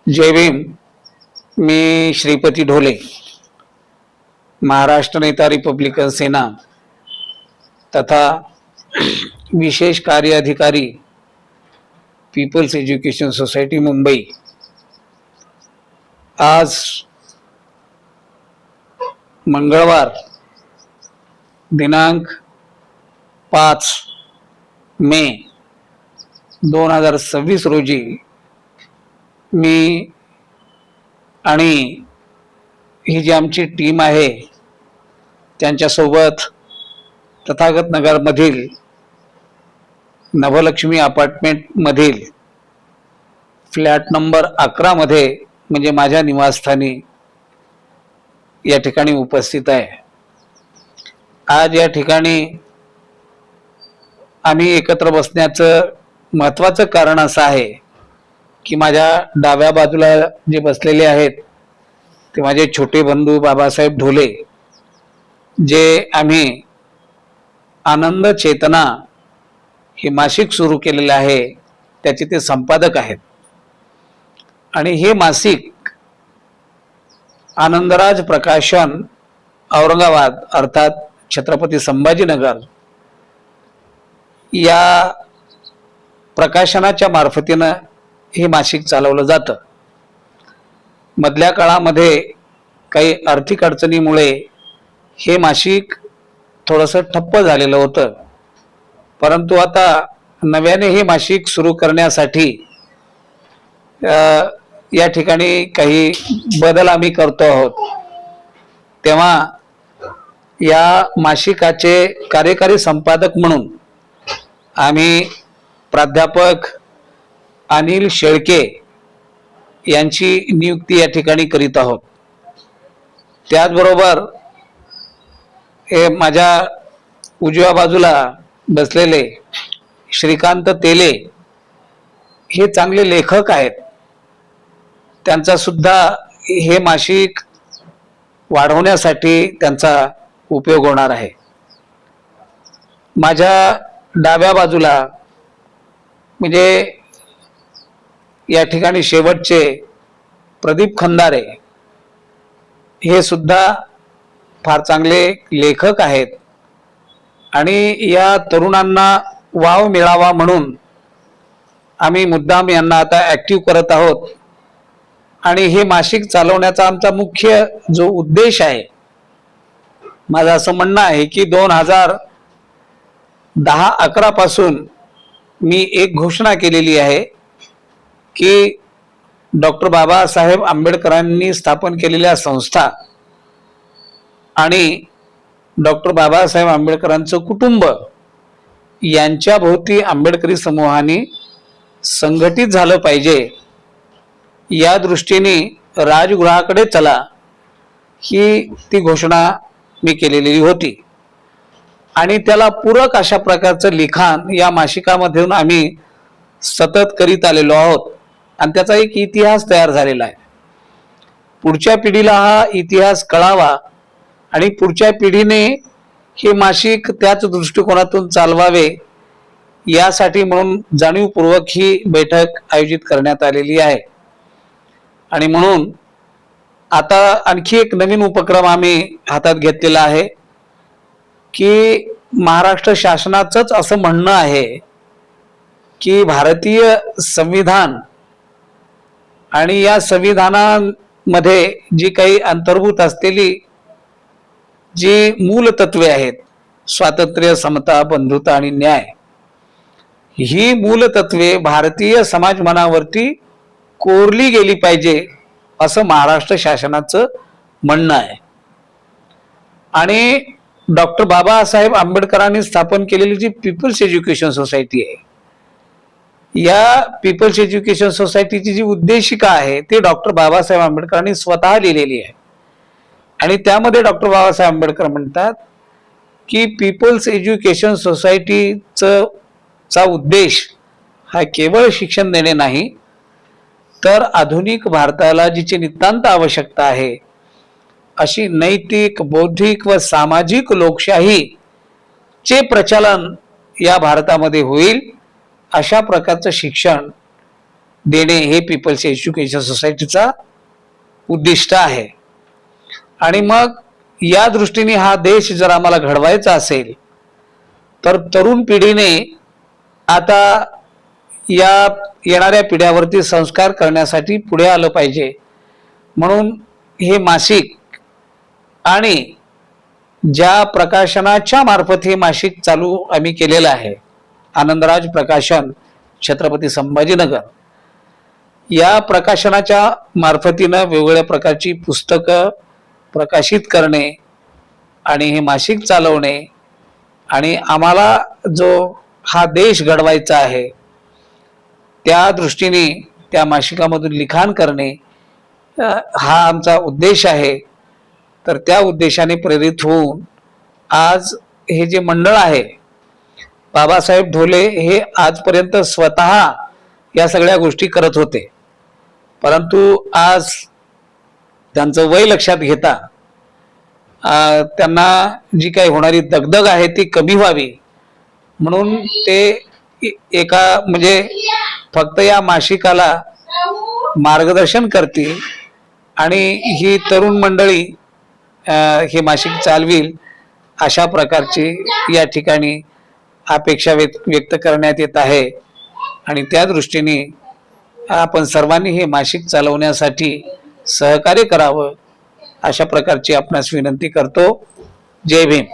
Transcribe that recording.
जय भीम. मी श्रीपती ढोले, महाराष्ट्र नेता रिपब्लिकन सेना तथा विशेष कार्य अधिकारी पीपल्स एज्युकेशन सोसायटी मुंबई. आज मंगळवार दिनांक 5 मे 2026 रोजी मी आणि ही जी आमची टीम आहे त्यांच्यासोबत तथागत नगरमधील नवलक्ष्मी अपार्टमेंटमधील फ्लॅट नंबर 11 मध्ये म्हणजे माझ्या निवासस्थानी या ठिकाणी उपस्थित आहे. आज या ठिकाणी आम्ही एकत्र बसण्याचं महत्त्वाचं कारण असं आहे की माझ्या डाव्या बाजूला जे बसलेले आहेत ते माझे छोटे बंधू बाबासाहेब ढोले, जे आम्ही आनंद चेतना हे मासिक सुरू केलेले आहे त्याचे ते संपादक आहेत. आणि हे मासिक आनंदराज प्रकाशन औरंगाबाद अर्थात छत्रपती संभाजीनगर या प्रकाशनाच्या मार्फतीनं हे मासिक चालवलं जातं. मधल्या काळामध्ये काही आर्थिक अडचणीमुळे हे मासिक थोडंसं ठप्प झालेलं होतं, परंतु आता नव्याने हे मासिक सुरू करण्यासाठी या ठिकाणी काही बदल आम्ही करतो आहोत. तेव्हा या मासिकाचे कार्यकारी संपादक म्हणून आम्ही प्राध्यापक अनिल शेळके यांची नियुक्ती या ठिकाणी करीत आहोत. त्याचबरोबर हे माझ्या उजव्या बाजूला बसलेले श्रीकांत तेले हे चांगले लेखक आहेत. त्यांचा सुद्धा हे मासिक वाढवण्यासाठी त्यांचा उपयोग होणार आहे. माझ्या डाव्या बाजूला म्हणजे या ठिकाणी शेवटचे प्रदीप खंदारे हे सुद्धा फार चांगले लेखक आहेत आणि या तरुणांना वाव मिळावा म्हणून आम्ही मुद्दाम यांना आता ऍक्टिव्ह करत आहोत. आणि हे मासिक चालवण्याचा आमचा मुख्य जो उद्देश आहे, माझं असं म्हणणं आहे की 2010-11 पासून मी एक घोषणा केलेली आहे की डॉक्टर बाबासाहेब आंबेडकरांनी स्थापन केलेल्या संस्था आणि डॉक्टर बाबासाहेब आंबेडकरांचं कुटुंब यांच्या भोवती आंबेडकरी समूहाने संघटित झालं पाहिजे. या दृष्टीने राजगृहाकडे चला ही ती घोषणा मी केलेली होती आणि त्याला पूरक अशा प्रकारचं लिखाण या मासिकामधून आम्ही सतत करीत आलेलो आहोत आणि त्याचा एक इतिहास तयार झालेला आहे. पुढच्या पिढीला हा इतिहास कळावा आणि पुढच्या पिढीने हे मासिक त्याच दृष्टिकोनातून चालवावे यासाठी म्हणून जाणीवपूर्वक ही बैठक आयोजित करण्यात आलेली आहे. आणि म्हणून आता आणखी एक नवीन उपक्रम आम्ही हातात घेतलेला आहे की महाराष्ट्र शासनाचंच असं म्हणणं आहे की भारतीय संविधान आणि या संविधानामध्ये जी काही अंतर्भूत असलेली जी मूल तत्वे आहेत, स्वातंत्र्य, समता, बंधुता आणि न्याय, ही मूल तत्वे भारतीय समाज मनावरती कोरली गेली पाहिजे असं महाराष्ट्र शासनाचं म्हणणं आहे. आणि डॉक्टर बाबासाहेब आंबेडकरांनी स्थापन केलेली जी पीपल्स एज्युकेशन सोसायटी आहे, या पीपल्स एज्युकेशन सोसायटीची जी उद्देशिका आहे ती डॉक्टर बाबासाहेब आंबेडकरांनी स्वतः लिहिलेली आहे. आणि त्यामध्ये डॉक्टर बाबासाहेब आंबेडकर म्हणतात की पीपल्स एज्युकेशन सोसायटीचा उद्देश हा केवळ शिक्षण देणे नाही, तर आधुनिक भारताला जिची नितांत आवश्यकता आहे अशी नैतिक, बौद्धिक व सामाजिक लोकशाहीचे प्रचलन या भारतामध्ये होईल अशा प्रकारचं शिक्षण देणे हे पीपल्स एज्युकेशन सोसायटीचा उद्दिष्ट आहे. आणि मग या दृष्टीने हा देश जर आम्हाला घडवायचा असेल तर तरुण पिढीने आता या येणाऱ्या पिढ्यावरती संस्कार करण्यासाठी पुढे आलं पाहिजे. म्हणून हे मासिक आणि ज्या प्रकाशनाच्या मार्फत हे मासिक चालू आम्ही केलेलं आहे, आनंदराज प्रकाशन छत्रपती संभाजीनगर, या प्रकाशनाच्या मार्फतीनं वेगवेगळ्या प्रकारची पुस्तकं प्रकाशित करणे आणि हे मासिक चालवणे आणि आम्हाला जो हा देश घडवायचा आहे त्या दृष्टीने त्या मासिकामधून लिखाण करणे हा आमचा उद्देश आहे. तर त्या उद्देशाने प्रेरित होऊन आज हे जे मंडळ आहे, बाबासाहेब ढोले हे आजपर्यंत स्वतः या सगळ्या गोष्टी करत होते, परंतु आज त्यांचं वय लक्षात घेता त्यांना जी काही होणारी दगदग आहे ती कमी व्हावी म्हणून ते एका म्हणजे फक्त या मासिकाला मार्गदर्शन करतील आणि ही तरुण मंडळी हे मासिक चालविल अशा प्रकारची या ठिकाणी अपेक्षा व्यक्त करण्यात येत आहे. आणि त्या दृष्टीने आपण सर्वांनी हे मासिक चालवण्यासाठी सहकार्य करावं अशा प्रकारची आपणास विनंती करतो. जय भीम.